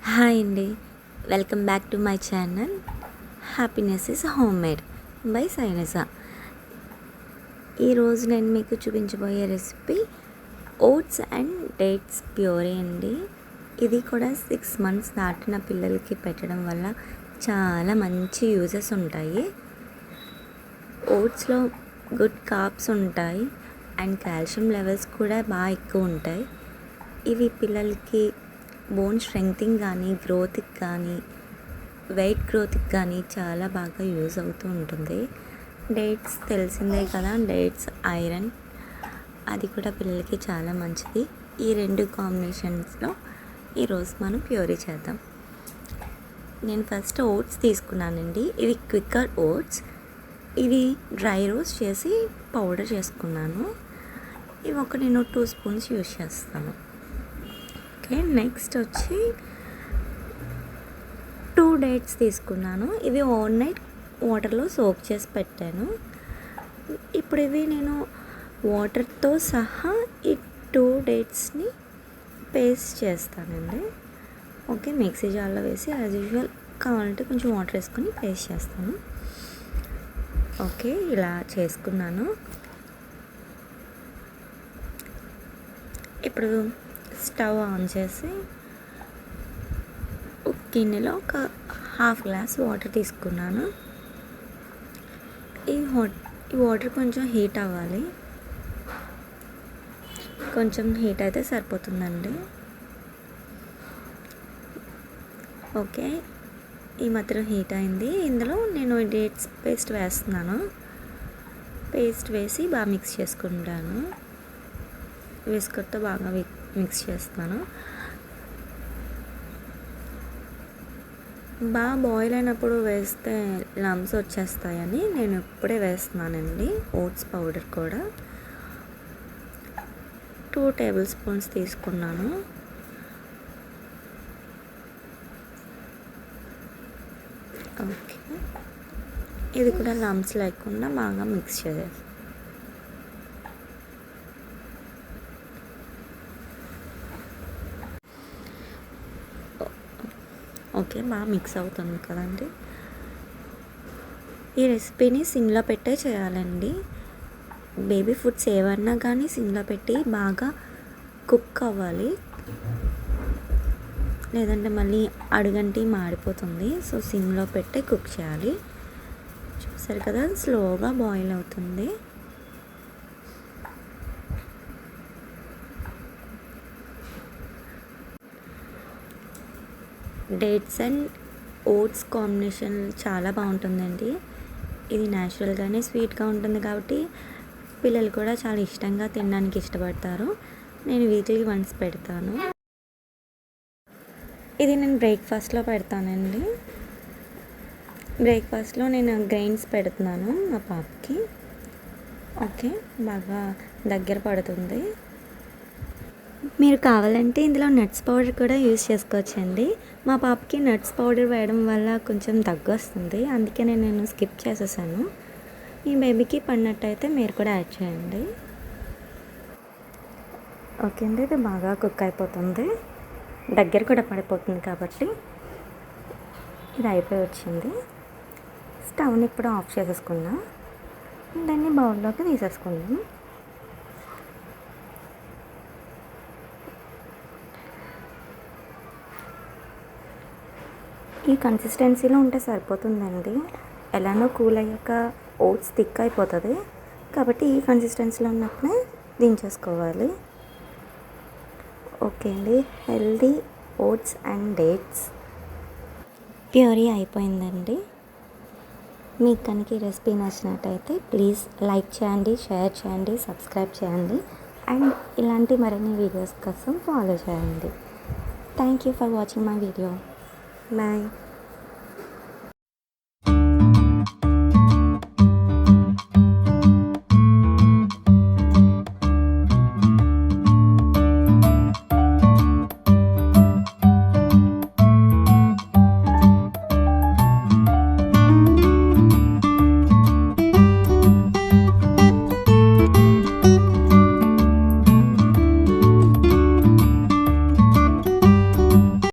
Hi అండి, welcome back to my channel. Happiness is home made by Sainija. ఈరోజు నేను మీకు చూపించబోయే recipe oats and dates puree అండి. ఇది కూడా 6 months దాటిన పిల్లలకి పెట్టడం వల్ల చాలా మంచి యూజెస్ ఉంటాయి. ఓట్స్లో గుడ్ కార్బ్స్ ఉంటాయి అండ్ కాల్షియం లెవెల్స్ కూడా బాగా ఎక్కువ ఉంటాయి. ఇవి పిల్లలకి బోన్ స్ట్రెంగ్తింగ్ కానీ, గ్రోత్కి కానీ, వెయిట్ గ్రోత్కి కానీ చాలా బాగా యూజ్ అవుతూ ఉంటుంది. డేట్స్ తెలిసిందే కదా, డేట్స్ ఐరన్, అది కూడా పిల్లలకి చాలా మంచిది. ఈ రెండు కాంబినేషన్స్లో ఈరోజు మనం ప్యూరీ చేద్దాం. నేను ఫస్ట్ ఓట్స్ తీసుకున్నానండి. ఇవి క్విక్కర్ ఓట్స్. ఇవి డ్రై రోస్ట్ చేసి పౌడర్ చేసుకున్నాను. ఇవి నేను 2 spoons యూజ్ చేస్తాను. ఓకే, నెక్స్ట్ వచ్చి 2 dates తీసుకున్నాను. ఇవి ఓవర్ నైట్ వాటర్లో సోక్ చేసి పెట్టాను. ఇప్పుడు ఇవి నేను వాటర్తో సహా ఈ 2 datesని పేస్ట్ చేస్తానండి. ఓకే, మిక్సీ జార్లో వేసి యాజ్ యూజువల్ కావాలంటే కొంచెం వాటర్ వేసుకొని పేస్ట్ చేస్తాను. ఓకే, ఇలా చేసుకున్నాను. ఇప్పుడు స్టవ్ ఆన్ చేసి గిన్నెలో ఒక 1/2 glass వాటర్ తీసుకున్నాను. ఈ వాటర్ కొంచెం హీట్ అవ్వాలి. కొంచెం హీట్ అయితే సరిపోతుందండి. ఓకే, ఈ మాత్రం హీట్ అయింది. ఇందులో నేను డేట్స్ పేస్ట్ వేస్తున్నాను. పేస్ట్ వేసి బాగా మిక్స్ చేసుకుంటాను. విస్కర్తో బాగా మిక్స్ చేస్తాను. బాగా బాయిల్ అయినప్పుడు వేస్తే లమ్స్ వచ్చేస్తాయని నేను ఇప్పుడే వేస్తున్నానండి. ఓట్స్ పౌడర్ కూడా 2 tablespoons తీసుకున్నాను. ఓకే, ఇది కూడా లమ్స్ లేకుండా బాగా మిక్స్ చేసేస్తాను. ఓకే, బాగా మిక్స్ అవుతుంది కదండి. ఈ రెసిపీని సిమ్లో పెట్టే చేయాలండి. బేబీ ఫుడ్స్ ఏవన్నా కానీ సిమ్లో పెట్టి బాగా కుక్ అవ్వాలి, లేదంటే మళ్ళీ అడుగంటి మాడిపోతుంది. సో సిమ్లో పెట్టే కుక్ చేయాలి. చూసారు కదా, స్లోగా బాయిల్ అవుతుంది. డేట్స్ అండ్ ఓట్స్ కాంబినేషన్ చాలా బాగుంటుందండి. ఇది న్యాచురల్గానే స్వీట్గా ఉంటుంది కాబట్టి పిల్లలు కూడా చాలా ఇష్టంగా తినడానికి ఇష్టపడతారు. నేను వీక్లీ వన్స్ పెడతాను. ఇది నేను బ్రేక్ఫాస్ట్లో పెడతానండి. బ్రేక్ఫాస్ట్లో నేను గ్రెయిన్స్ పెడుతున్నాను మా పాపకి. ఓకే, బాగా దగ్గర పడుతుంది. మీరు కావాలంటే ఇందులో నట్స్ పౌడర్ కూడా యూజ్ చేసుకోవచ్చండి. మా పాపకి నట్స్ పౌడర్ వేయడం వల్ల కొంచెం దగ్గు వస్తుంది, అందుకే నేను స్కిప్ చేసేసాను. మీ బేబీకి పడినట్టయితే మీరు కూడా యాడ్ చేయండి. ఓకే అండి, ఇది బాగా కుక్ అయిపోతుంది, దగ్గర కూడా పడిపోతుంది కాబట్టి ఇది అయిపోయి వచ్చింది. స్టవ్ని ఇప్పుడు ఆఫ్ చేసేసుకుందాం. దాన్ని బౌల్లోకి తీసేసుకుందాం. ఈ కన్సిస్టెన్సీలో ఉంటే సరిపోతుందండి. ఎలానో కూల్ అయ్యాక ఓట్స్ థిక్ అయిపోతుంది కాబట్టి ఈ కన్సిస్టెన్సీలో ఉన్నప్పుడే దించేసుకోవాలి. ఓకే అండి, healthy oats and dates puree అయిపోయిందండి. మీకు కనుక ఈ రెసిపీ నచ్చినట్టయితే ప్లీజ్ లైక్ చేయండి, షేర్ చేయండి, సబ్స్క్రైబ్ చేయండి అండ్ ఇలాంటి మరిన్ని వీడియోస్ కోసం ఫాలో చేయండి. Thank you for watching my video. Bye.